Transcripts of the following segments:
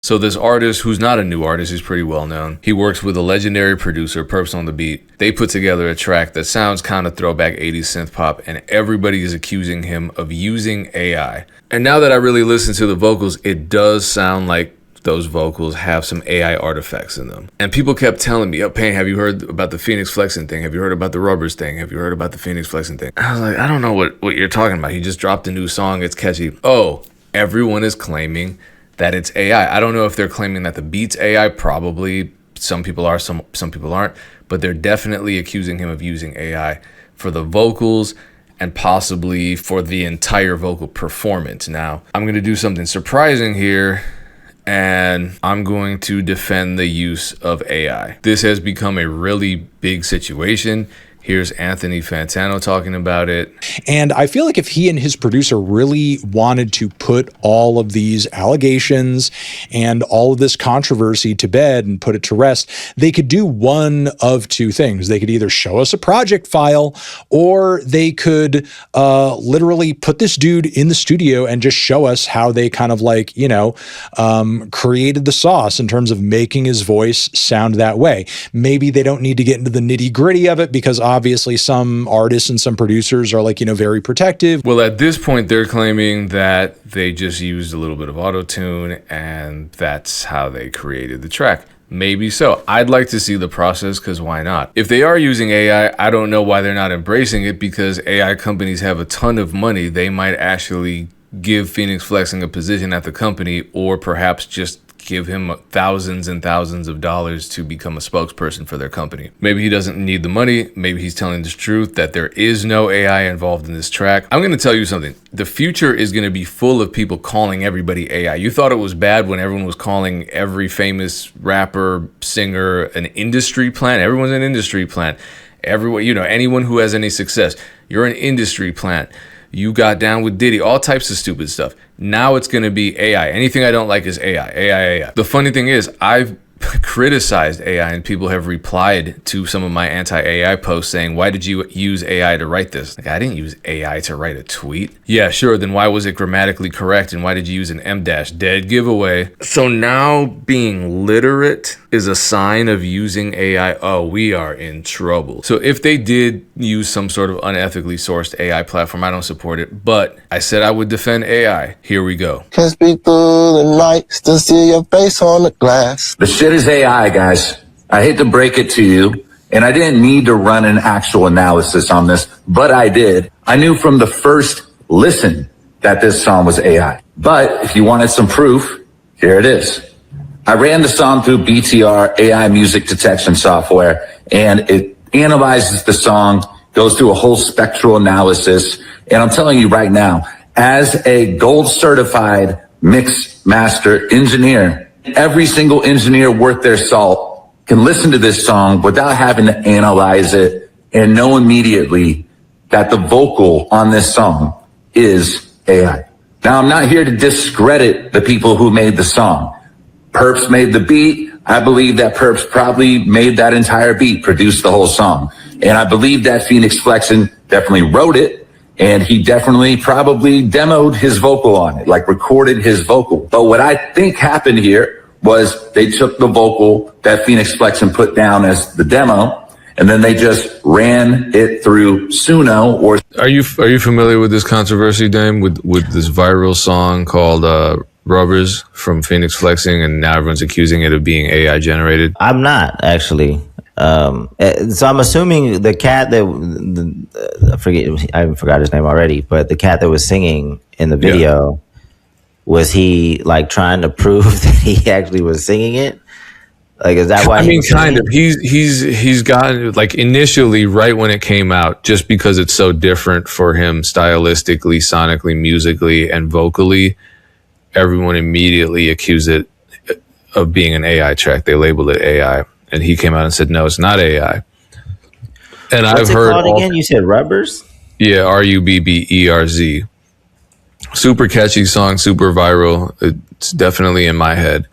So this artist, who's not a new artist, he's pretty well known. He works with a legendary producer, Perps on the Beat. They put together a track that sounds kind of throwback 80s synth pop, and everybody is accusing him of using AI. And now that I really listen to the vocals, it does sound like those vocals have some AI artifacts in them. And people kept telling me, "Oh, Payne, have you heard about the Fenix Flexin thing? Have you heard about the Rubberz thing? Have you heard about the Fenix Flexin thing?" I was like, I don't know what you're talking about. He just dropped a new song. It's catchy. Oh, everyone is claiming that it's AI. I don't know if they're claiming that the beat's AI. Probably some people are, some people aren't. But they're definitely accusing him of using AI for the vocals and possibly for the entire vocal performance. Now, I'm going to do something surprising here, and I'm going to defend the use of AI. This has become a really big situation. Here's Anthony Fantano talking about it. And I feel like if he and his producer really wanted to put all of these allegations and all of this controversy to bed and put it to rest, they could do one of two things. They could either show us a project file, or they could literally put this dude in the studio and just show us how they kind of like, created the sauce in terms of making his voice sound that way. Maybe they don't need to get into the nitty gritty of it, because obviously some artists and some producers are like, very protective. Well, at this point, they're claiming that they just used a little bit of auto-tune and that's how they created the track. Maybe so. I'd like to see the process, because why not? If they are using AI, I don't know why they're not embracing it, because AI companies have a ton of money. They might actually give Fenix Flexin a position at the company, or perhaps just give him thousands and thousands of dollars to become a spokesperson for their company. Maybe he doesn't need the money. Maybe he's telling the truth that there is no AI involved in this track. I'm going to tell you something. The future is going to be full of people calling everybody AI. You thought it was bad when everyone was calling every famous rapper, singer an industry plant. Everyone's an industry plant. Everyone, anyone who has any success, you're an industry plant. You got down with Diddy, all types of stupid stuff. Now it's going to be AI. Anything I don't like is AI, AI. The funny thing is, I've criticized AI, and people have replied to some of my anti-AI posts saying, "Why did you use AI to write this?" Like, I didn't use AI to write a tweet. Yeah, sure. Then why was it grammatically correct? And why did you use an M dash? Dead giveaway. So now being literate is a sign of using AI. Oh, we are in trouble. So if they did use some sort of unethically sourced AI platform, I don't support it. But I said I would defend AI. Here we go. Can't speak through the night, still see your face on the glass. The shit is AI, guys. I hate to break it to you, and I didn't need to run an actual analysis on this, but I did. I knew from the first listen that this song was AI. But if you wanted some proof, here it is. I ran the song through BTR AI music detection software, and it analyzes the song, goes through a whole spectral analysis. And I'm telling you right now, as a gold certified mix master engineer, every single engineer worth their salt can listen to this song without having to analyze it and know immediately that the vocal on this song is AI. Now, I'm not here to discredit the people who made the song. Perps made the beat. I believe that Perps probably made that entire beat, produced the whole song. And I believe that Fenix Flexin definitely wrote it, and he definitely probably demoed his vocal on it, like recorded his vocal. But what I think happened here was they took the vocal that Fenix Flexin put down as the demo, and then they just ran it through Suno. Or Are you familiar with this controversy, Dame, with this viral song called Rubberz from Fenix Flexin, and now everyone's accusing it of being AI generated? I'm not, actually. So I'm assuming the cat that I forgot his name already, but the cat that was singing in the video, was he like trying to prove that he actually was singing it? Like, is that why? I mean, kind of. He's gotten, like, initially, right when it came out, just because it's so different for him stylistically, sonically, musically, and vocally, everyone immediately accused it of being an AI track. They labeled it AI, and he came out and said, "No, it's not AI." And What's I've heard called again. You said Rubberz? Yeah, Rubberz. Super catchy song, super viral. It's definitely in my head.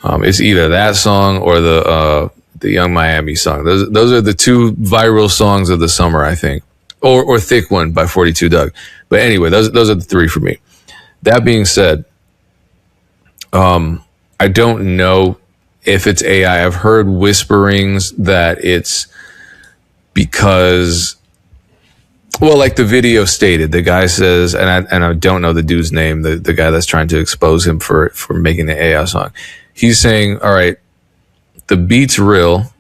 It's either that song or the Young Miami song. Those are the two viral songs of the summer, I think, or Thick One by 42 Doug. But anyway, those are the three for me. That being said, I don't know if it's AI. I've heard whisperings that it's because, well, like the video stated, the guy says, and I don't know the dude's name, the guy that's trying to expose him for making the AI song. He's saying, all right, the beat's real,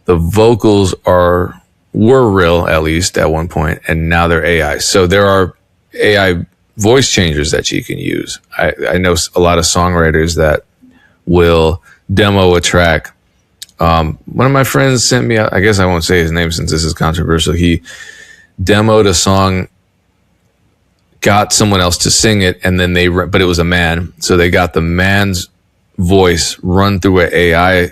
the vocals were real, at least at one point, and now they're AI. So there are AI voice changers that you can use. I know a lot of songwriters that will demo a track. One of my friends sent me, I guess I won't say his name since this is controversial. He demoed a song, got someone else to sing it, and then but it was a man. So they got the man's voice run through an AI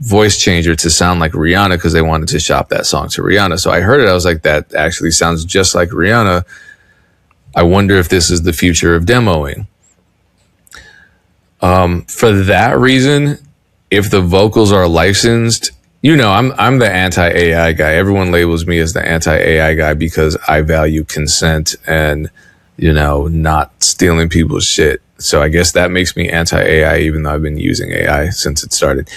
voice changer to sound like Rihanna because they wanted to shop that song to Rihanna. So I heard it. I was like, that actually sounds just like Rihanna. I wonder if this is the future of demoing. For that reason, if the vocals are licensed, I'm the anti-AI guy. Everyone labels me as the anti-AI guy because I value consent and, not stealing people's shit. So I guess that makes me anti-AI, even though I've been using AI since it started.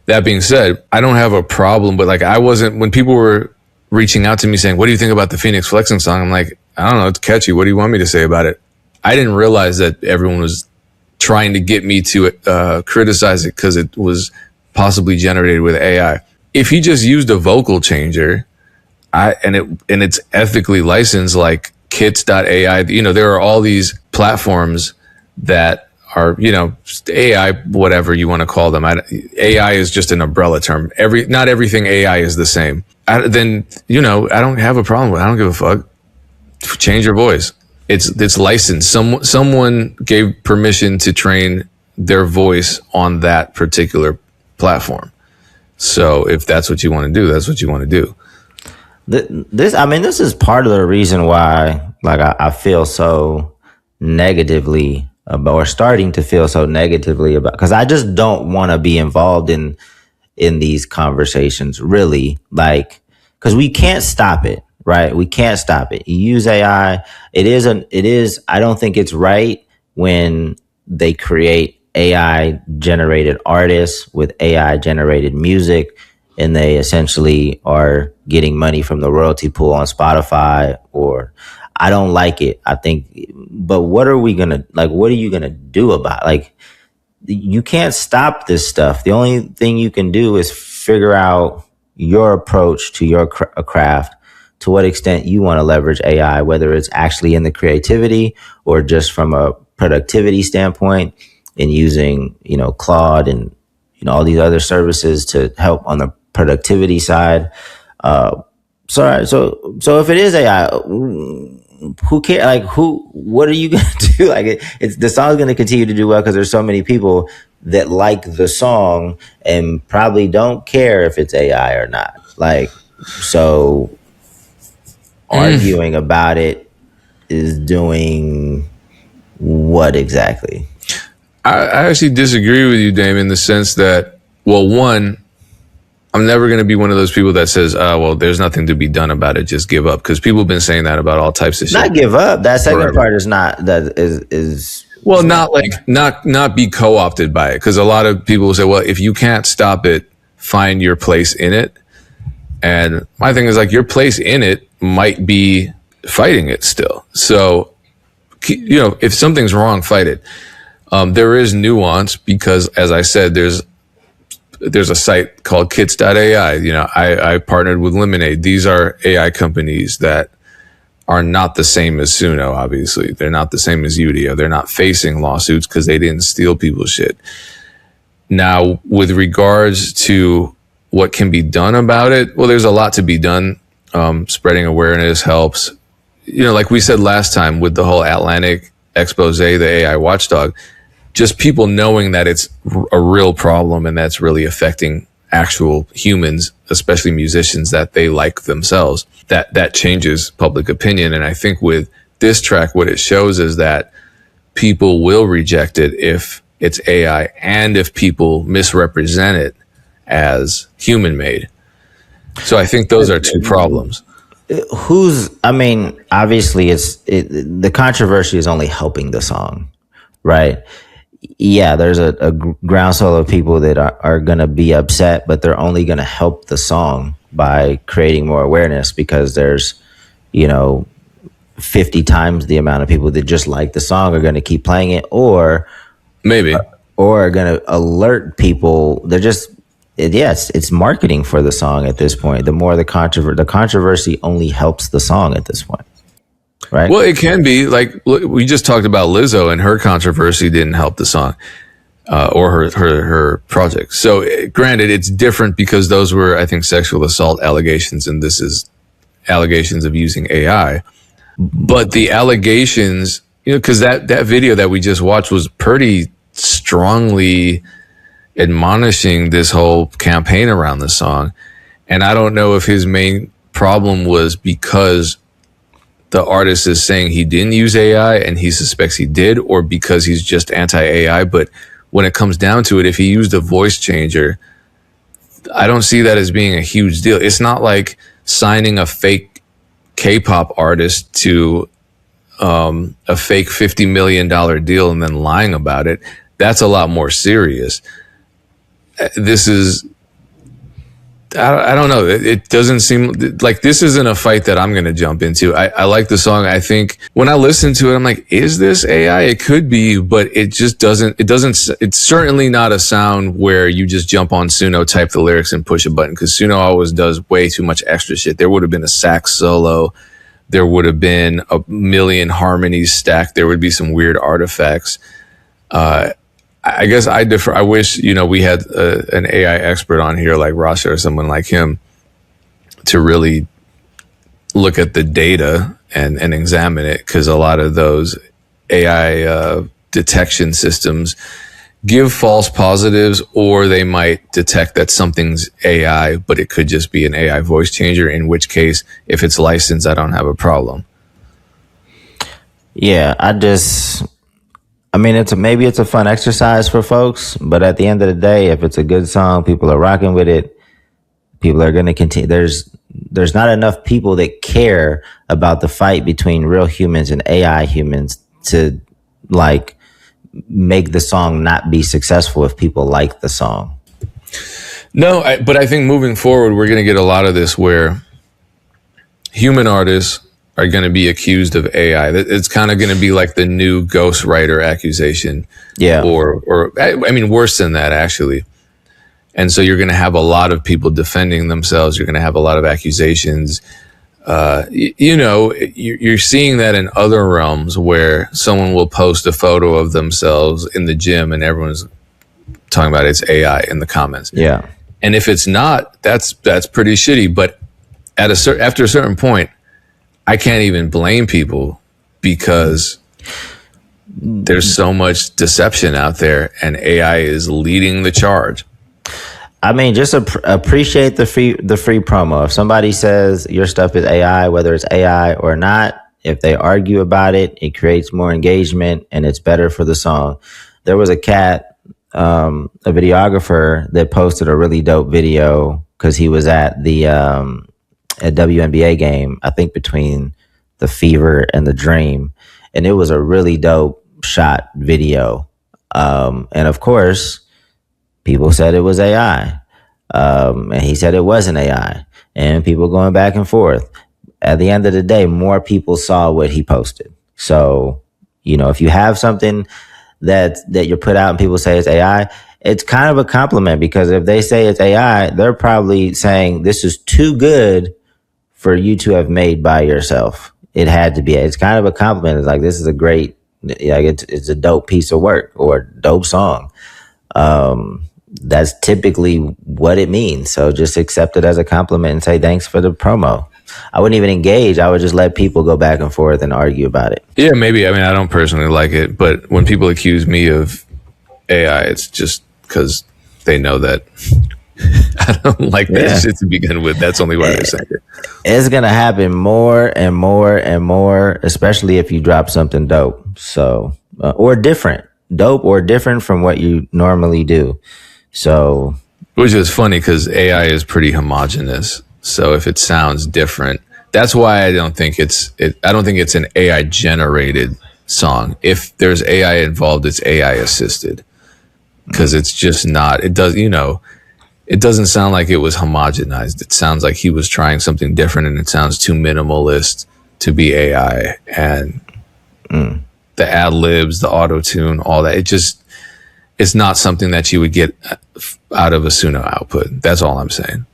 That being said, I don't have a problem, but like when people were reaching out to me saying, what do you think about the Fenix Flexin song? I'm like, I don't know, it's catchy. What do you want me to say about it? I didn't realize that everyone was trying to get me to criticize it because it was possibly generated with AI. If he just used a vocal changer, and it's ethically licensed, like kits.ai, there are all these platforms that are, AI, whatever you want to call them. AI is just an umbrella term. Not everything AI is the same. Then I don't have a problem with it. I don't give a fuck. Change your voice. It's licensed. Someone gave permission to train their voice on that particular platform. So if that's what you want to do, that's what you want to do. This is part of the reason why, like, I feel so negatively about, or starting to feel so negatively about, because I just don't want to be involved in these conversations, really, like, because we can't stop it, right? We can't stop it. You use AI. It is. I don't think it's right when they create AI generated artists with AI generated music, and they essentially are getting money from the royalty pool on Spotify. Or I don't like it. I think, but what are you gonna do about it? Like, you can't stop this stuff. The only thing you can do is figure out your approach to your craft, to what extent you want to leverage AI, whether it's actually in the creativity or just from a productivity standpoint, in using, Claude and, all these other services to help on the productivity side. So if it is AI, who cares? Like, what are you going to do? Like, the song's going to continue to do well because there's so many people that like the song and probably don't care if it's AI or not. Like, so arguing about it is doing what exactly? I actually disagree with you, Dame, in the sense that, well, one, I'm never going to be one of those people that says, well, there's nothing to be done about it, just give up. Because people have been saying that about all types of shit. Not give up. That second part is not, that is well, not like, not be co-opted by it. Because a lot of people will say, well, if you can't stop it, find your place in it. And my thing is, like, your place in it might be fighting it still. So, if something's wrong, fight it. There is nuance because, as I said, there's a site called kits.ai. I partnered with Lemonade. These are AI companies that are not the same as Suno, obviously. They're not the same as Udio. They're not facing lawsuits because they didn't steal people's shit. Now, with regards to what can be done about it, well, there's a lot to be done. Spreading awareness helps. Like we said last time with the whole Atlantic expose, the AI watchdog, just people knowing that it's a real problem and that's really affecting actual humans, especially musicians that they like themselves, that changes public opinion. And I think with this track, what it shows is that people will reject it if it's AI and if people misrepresent it as human made. So I think those are two problems. Obviously the controversy is only helping the song, right? yeah, there's a groundswell of people that are going to be upset, but they're only going to help the song by creating more awareness, because there's, you know, 50 times the amount of people that just like the song are going to keep playing it, or Maybe. are going to alert people. They're just, yes, it's marketing for the song at this point. The more the controversy only helps the song at this point. Right. Well, it can be like we just talked about Lizzo, and her controversy didn't help the song or her project. So, granted, it's different because those were, I think, sexual assault allegations, and this is allegations of using AI. But the allegations, you know, because that video that we just watched was pretty strongly admonishing this whole campaign around the song, and I don't know if his main problem was because the artist is saying he didn't use AI and he suspects he did, or because he's just anti-AI. But when it comes down to it, if he used a voice changer, I don't see that as being a huge deal. It's not like signing a fake K-pop artist to a fake $50 million deal and then lying about it. That's a lot more serious. This is, I don't know. It doesn't seem like this isn't a fight that I'm going to jump into. I like the song. I think when I listen to it, I'm like, is this AI? It could be, but it just doesn't, it's certainly not a sound where you just jump on Suno, type the lyrics and push a button, because Suno always does way too much extra shit. There would have been a sax solo. There would have been a million harmonies stacked. There would be some weird artifacts. I guess I differ. I wish, you know, we had an AI expert on here like Rasha or someone like him to really look at the data and examine it, because a lot of those AI detection systems give false positives, or they might detect that something's AI, but it could just be an AI voice changer, in which case, if it's licensed, I don't have a problem. Yeah, I mean, maybe it's a fun exercise for folks, but at the end of the day, if it's a good song, people are rocking with it. People are going to continue. There's not enough people that care about the fight between real humans and AI humans to like make the song not be successful if people like the song. No, but I think moving forward, we're going to get a lot of this where human artists are going to be accused of AI. It's kind of going to be like the new ghostwriter accusation. Yeah. Or I mean, worse than that, actually. And so you're going to have a lot of people defending themselves. You're going to have a lot of accusations. You know, you're seeing that in other realms where someone will post a photo of themselves in the gym and everyone's talking about it's AI in the comments. Yeah. And if it's not, that's pretty shitty. But after a certain point, I can't even blame people, because there's so much deception out there and AI is leading the charge. I mean, just appreciate the free promo. If somebody says your stuff is AI, whether it's AI or not, if they argue about it, it creates more engagement and it's better for the song. There was a cat, a videographer, that posted a really dope video because he was at the a WNBA game, I think between the Fever and the Dream, and it was a really dope shot video. And of course, people said it was AI, and he said it wasn't AI, and people going back and forth. At the end of the day, more people saw what he posted. So, you know, if you have something that you put out and people say it's AI, it's kind of a compliment, because if they say it's AI, they're probably saying this is too good for you to have made by yourself. It had to be. It's kind of a compliment. It's like, this is a great, like it's a dope piece of work or dope song. That's typically what it means. So just accept it as a compliment and say thanks for the promo. I wouldn't even engage. I would just let people go back and forth and argue about it. Yeah, maybe. I mean, I don't personally like it, but when people accuse me of AI, it's just because they know that I don't like that shit to begin with. That's only why they say it. It's going to happen more and more and more, especially if you drop something dope. So, or different. Dope or different from what you normally do. So, which is funny because AI is pretty homogenous. So if it sounds different, that's why I don't think it's an AI generated song. If there's AI involved, it's AI assisted, because it's just not. It does, it doesn't sound like it was homogenized. It sounds like he was trying something different, and it sounds too minimalist to be AI. And the ad libs, the auto tune, all that. It's not something that you would get out of a Suno output. That's all I'm saying.